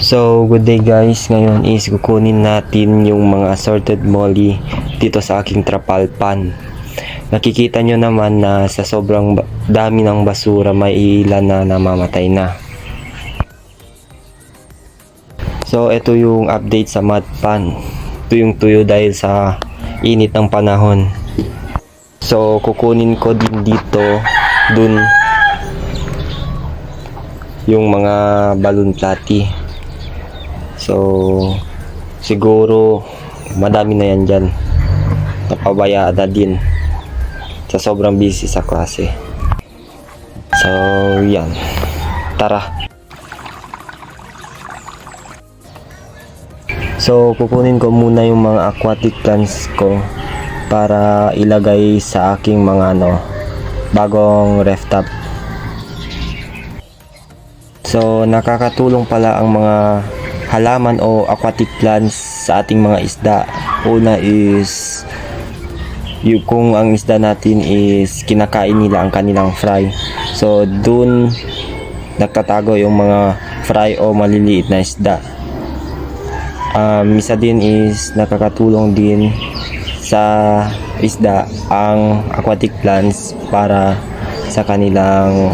So, good day guys. Ngayon is kukunin natin yung mga assorted molly dito sa aking trapal pan. Nakikita nyo naman na sa sobrang dami ng basura may ilan na namamatay na. So, ito yung update sa mud pan. Tuyong tuyo dahil sa init ng panahon. So, kukunin ko din dito dun yung mga balloon platy. So, siguro madami na yan dyan. Napabayaan na din sa sobrang busy sa klase. So, yan. Tara. So, kukunin ko muna yung mga aquatic plants ko para ilagay sa aking mga bagong ref top. So, nakakatulong pala ang mga halaman o aquatic plants sa ating mga isda. Una is yung kung ang isda natin is kinakain nila ang kanilang fry. So dun nagtatago yung mga fry o maliliit na isda. Isa din is nakakatulong din sa isda ang aquatic plants para sa kanilang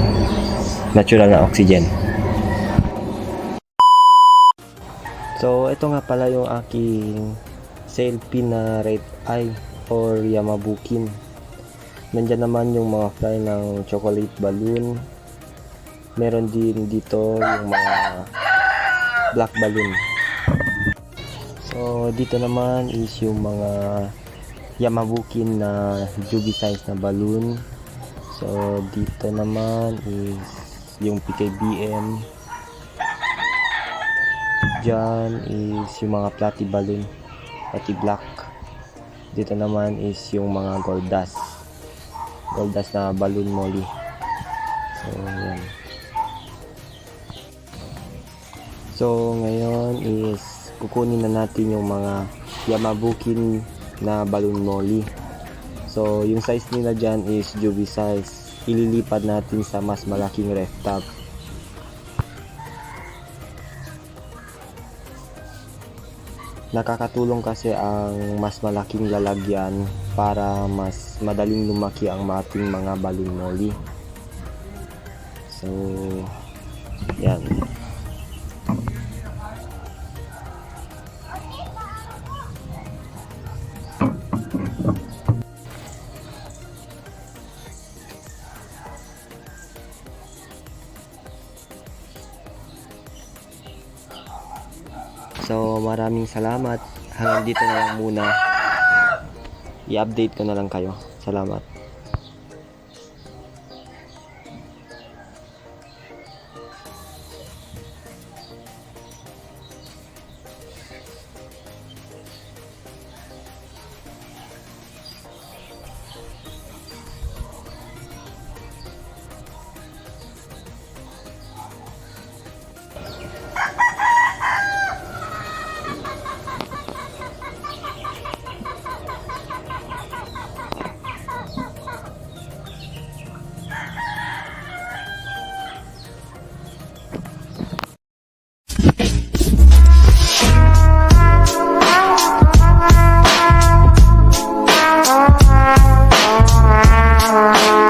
natural na oxygen. So, ito nga pala yung aking sail pin na red eye or Yamabukin. Nandyan naman yung mga fly ng chocolate balloon. Meron din dito yung mga black balloon. So, dito naman is yung mga Yamabukin na Juby size na balloon. So, dito naman is yung PKBM. Diyan is yung mga platy balloon, platy black. Dito naman is yung mga gold dust na balloon molly. So, yan. So, ngayon is kukunin na natin yung mga Yamabukin na balloon molly. So, yung size nila dyan is Juby size. Ililipat natin sa mas malaking ref top. Nakakatulong kasi ang mas malaking lalagyan para mas madaling lumaki ang ating mga balloon molly. So, yan. So, maraming salamat. Hanggang dito na lang muna. I-update ko na lang kayo. Salamat.